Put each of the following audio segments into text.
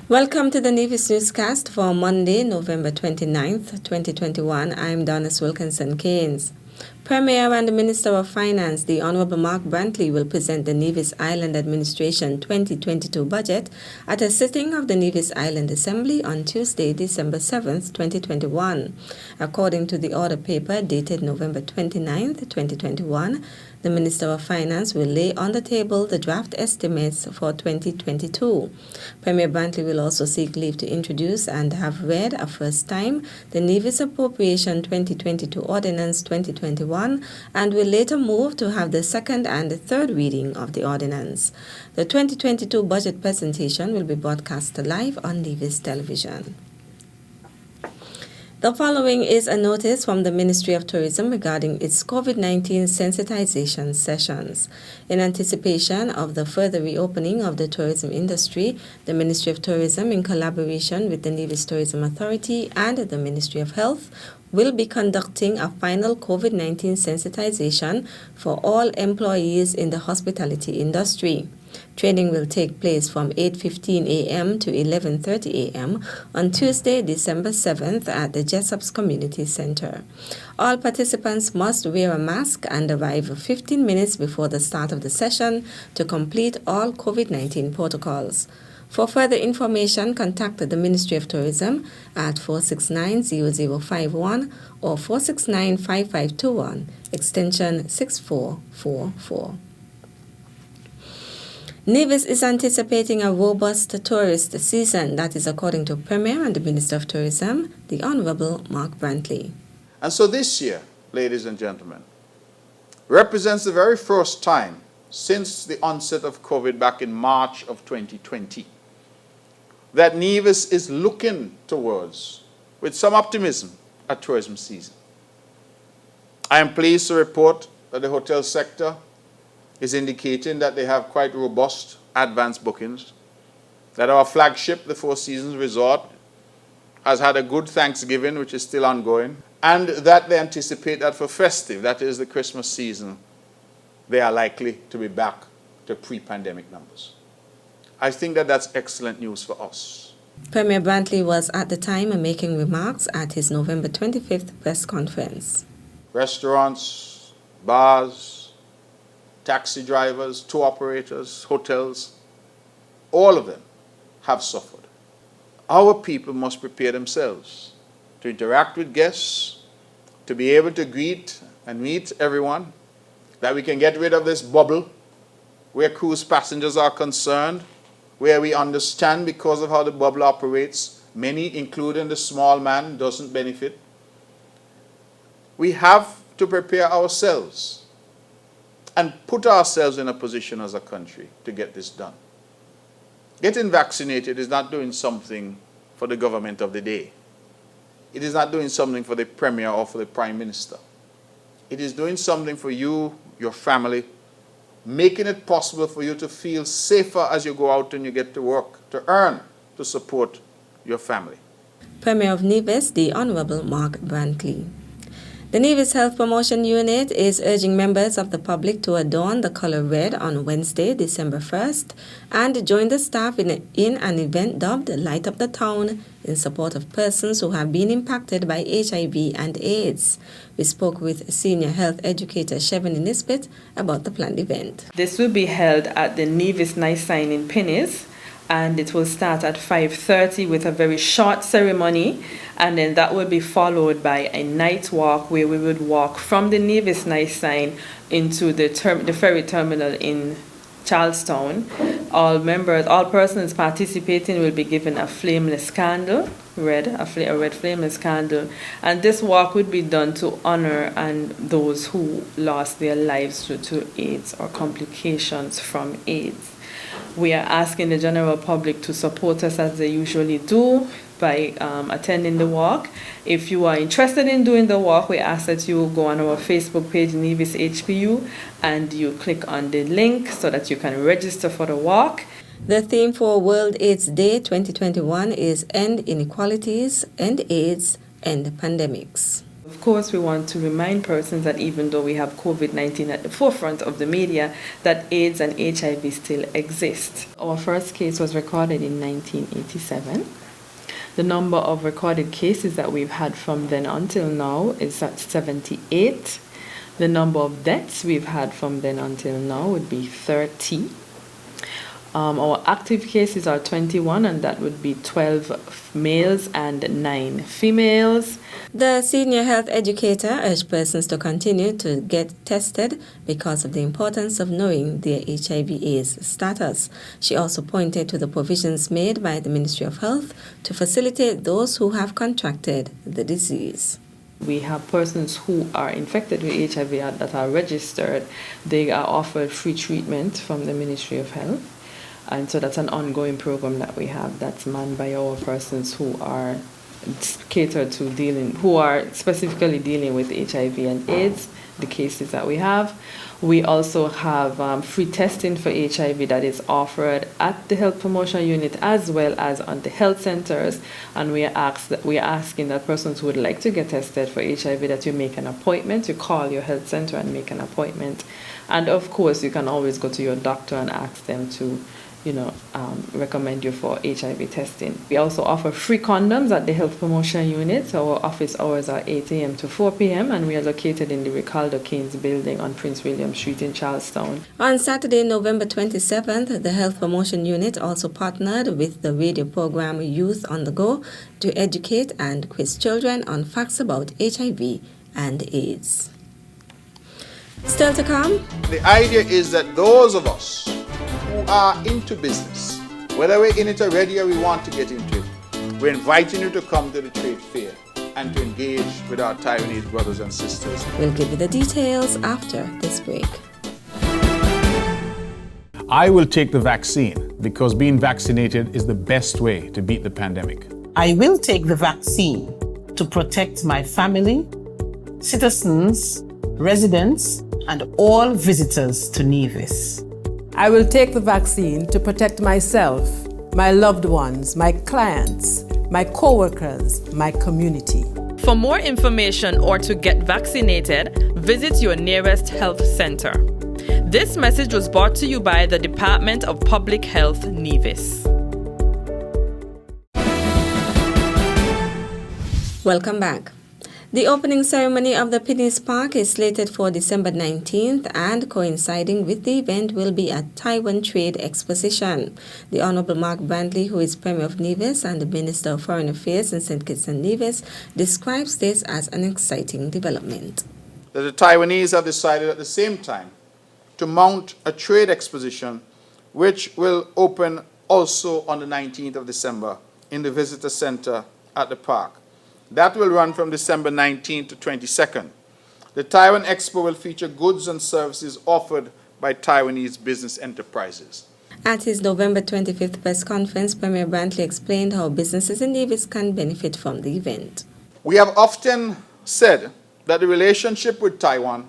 Welcome to the Nevis newscast for Monday, November 29th, 2021. I'm Donis Wilkinson-Keynes. Premier and the Minister of Finance, the Honorable Mark Brantley, will present the Nevis Island Administration 2022 budget at a sitting of the Nevis Island Assembly on Tuesday, December 7th, 2021. According to the order paper dated November 29th, 2021, the Minister of Finance will lay on the table the draft estimates for 2022. Premier Brantley will also seek leave to introduce and have read a first time the Nevis Appropriation 2022 Ordinance 2021 and will later move to have the second and third reading of the ordinance. The 2022 budget presentation will be broadcast live on Nevis television. The following is a notice from the Ministry of Tourism regarding its COVID-19 sensitization sessions. In anticipation of the further reopening of the tourism industry, the Ministry of Tourism, in collaboration with the Nevis Tourism Authority and the Ministry of Health, will be conducting a final COVID-19 sensitization for all employees in the hospitality industry. Training will take place from 8:15 a.m. to 11:30 a.m. on Tuesday, December 7th at the Jessops Community Center. All participants must wear a mask and arrive 15 minutes before the start of the session to complete all COVID-19 protocols. For further information, contact the Ministry of Tourism at 469-0051 or 469-5521, extension 6444. Nevis is anticipating a robust tourist season. That is according to Premier and the Minister of Tourism, the Honorable Mark Brantley. And so this year, ladies and gentlemen, represents the very first time since the onset of COVID back in March of 2020 that Nevis is looking towards, with some optimism, a tourism season. I am pleased to report that the hotel sector is indicating that they have quite robust advance bookings, that our flagship, the Four Seasons Resort, has had a good Thanksgiving, which is still ongoing, and that they anticipate that for festive, that is the Christmas season, they are likely to be back to pre-pandemic numbers. I think that that's excellent news for us. Premier Brantley was at the time making remarks at his November 25th press conference. Restaurants, bars, taxi drivers, tour operators, hotels, all of them have suffered. Our people must prepare themselves to interact with guests, to be able to greet and meet everyone, that we can get rid of this bubble where cruise passengers are concerned, where we understand because of how the bubble operates, many, including the small man, doesn't benefit. We have to prepare ourselves and put ourselves in a position as a country to get this done. Getting vaccinated is not doing something for the government of the day. It is not doing something for the Premier or for the Prime Minister. It is doing something for you, your family, making it possible for you to feel safer as you go out and you get to work, to earn, to support your family. Premier of Nevis, the Honorable Mark Brantley. The Nevis Health Promotion Unit is urging members of the public to adorn the color red on Wednesday, December 1st, and join the staff in an event dubbed Light Up the Town in support of persons who have been impacted by HIV and AIDS. We spoke with senior health educator Chevany Nisbet about the planned event. This will be held at the Nevis Nice Sign in Pennies, and it will start at 5:30 with a very short ceremony, and then that will be followed by a night walk where we would walk from the Nevis Nice Sign into the ferry terminal in Charlestown. All persons participating will be given a flameless candle, a red flameless candle, and this walk would be done to honor those who lost their lives due to AIDS or complications from AIDS. We are asking the general public to support us as they usually do by attending the walk. If you are interested in doing the walk, we ask that you go on our Facebook page, Nevis HPU, and you click on the link so that you can register for the walk. The theme for World AIDS Day 2021 is End Inequalities, End AIDS, End Pandemics. Of course, we want to remind persons that even though we have COVID-19 at the forefront of the media, that AIDS and HIV still exist. Our first case was recorded in 1987. The number of recorded cases that we've had from then until now is at 78. The number of deaths we've had from then until now would be 30. Our active cases are 21, and that would be 12 males and 9 females. The senior health educator urged persons to continue to get tested because of the importance of knowing their HIV/AIDS status. She also pointed to the provisions made by the Ministry of Health to facilitate those who have contracted the disease. We have persons who are infected with HIV that are registered. They are offered free treatment from the Ministry of Health. And so that's an ongoing program that we have that's manned by our persons who are catered to who are specifically dealing with HIV and AIDS, the cases that we have. We also have free testing for HIV that is offered at the health promotion unit as well as on the health centers. And we are asking that persons who would like to get tested for HIV that you make an appointment, you call your health center and make an appointment. And of course, you can always go to your doctor and ask them to recommend you for HIV testing. We also offer free condoms at the health promotion unit. Our office hours are 8 a.m. to 4 p.m. and we are located in the Ricardo Keynes building on Prince William Street in Charlestown. On Saturday, November 27th, the health promotion unit also partnered with the radio program Youth on the Go to educate and quiz children on facts about HIV and AIDS. Still to come? The idea is that those of us who are into business, whether we're in it already or we want to get into it, we're inviting you to come to the trade fair and to engage with our Taiwanese brothers and sisters. We'll give you the details after this break. I will take the vaccine because being vaccinated is the best way to beat the pandemic. I will take the vaccine to protect my family, citizens, residents, and all visitors to Nevis. I will take the vaccine to protect myself, my loved ones, my clients, my co-workers, my community. For more information or to get vaccinated, visit your nearest health center. This message was brought to you by the Department of Public Health, Nevis. Welcome back. The opening ceremony of the Penny's Park is slated for December 19th, and coinciding with the event will be a Taiwan Trade Exposition. The Honorable Mark Brantley, who is Premier of Nevis and the Minister of Foreign Affairs in St. Kitts and Nevis, describes this as an exciting development. That the Taiwanese have decided at the same time to mount a trade exposition which will open also on the 19th of December in the Visitor Center at the park. That will run from December 19th to 22nd. The Taiwan Expo will feature goods and services offered by Taiwanese business enterprises. At his November 25th press conference, Premier Brantley explained how businesses in Nevis can benefit from the event. We have often said that the relationship with Taiwan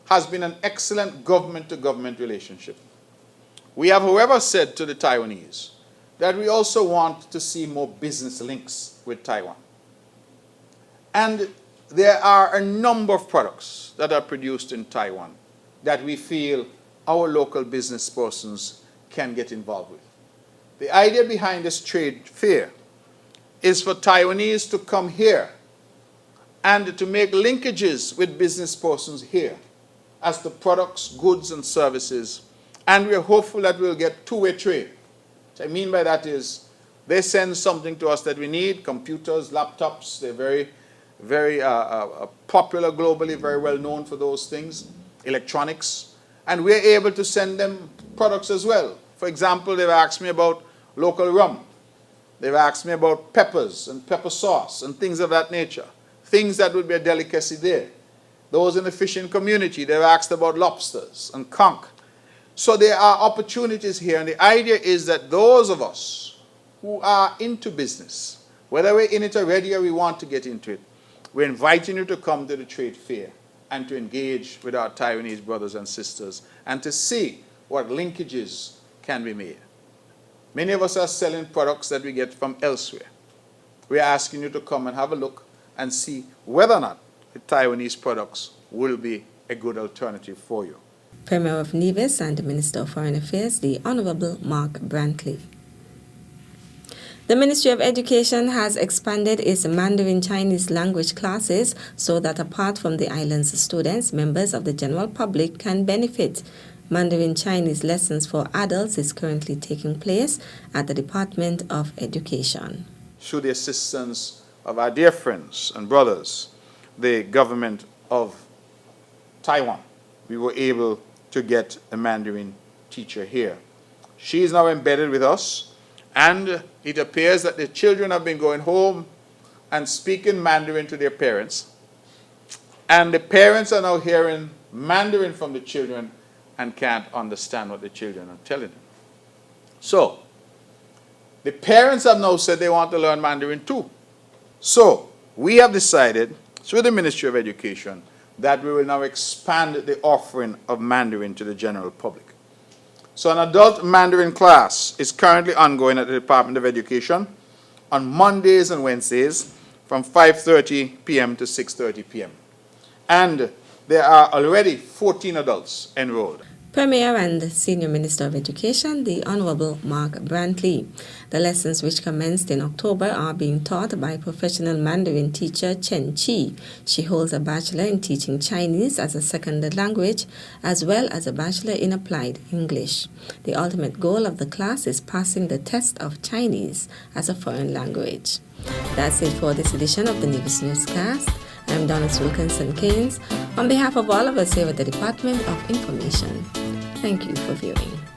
has been an excellent government-to-government relationship. We have, however, said to the Taiwanese that we also want to see more business links with Taiwan. And there are a number of products that are produced in Taiwan that we feel our local business persons can get involved with. The idea behind this trade fair is for Taiwanese to come here and to make linkages with business persons here as to products, goods, and services. And we're hopeful that we'll get two-way trade. What I mean by that is they send something to us that we need, computers, laptops. They're very popular globally, very well known for those things, electronics. And we're able to send them products as well. For example, they've asked me about local rum. They've asked me about peppers and pepper sauce and things of that nature. Things that would be a delicacy there. Those in the fishing community, they've asked about lobsters and conch. So there are opportunities here, and the idea is that those of us who are into business, whether we're in it already or we want to get into it, we're inviting you to come to the trade fair and to engage with our Taiwanese brothers and sisters and to see what linkages can be made. Many of us are selling products that we get from elsewhere. We're asking you to come and have a look and see whether or not the Taiwanese products will be a good alternative for you. Premier of Nevis and the Minister of Foreign Affairs, the Honorable Mark Brantley. The Ministry of Education has expanded its Mandarin Chinese language classes so that apart from the island's students, members of the general public can benefit. Mandarin Chinese lessons for adults is currently taking place at the Department of Education. Through the assistance of our dear friends and brothers, the government of Taiwan, we were able to get a Mandarin teacher here. She is now embedded with us, and it appears that the children have been going home and speaking Mandarin to their parents, and the parents are now hearing Mandarin from the children and can't understand what the children are telling them. So, the parents have now said they want to learn Mandarin too. So, we have decided, through the Ministry of Education, that we will now expand the offering of Mandarin to the general public. So an adult Mandarin class is currently ongoing at the Department of Education on Mondays and Wednesdays from 5:30 p.m. to 6:30 p.m. And there are already 14 adults enrolled. Premier and Senior Minister of Education, the Honorable Mark Brantley. The lessons which commenced in October are being taught by professional Mandarin teacher Chen Chi. She holds a Bachelor in Teaching Chinese as a second language, as well as a Bachelor in Applied English. The ultimate goal of the class is passing the test of Chinese as a foreign language. That's it for this edition of the Nevis Newscast. I'm Donis Wilkinson Keynes. On behalf of all of us here at the Department of Information, thank you for viewing.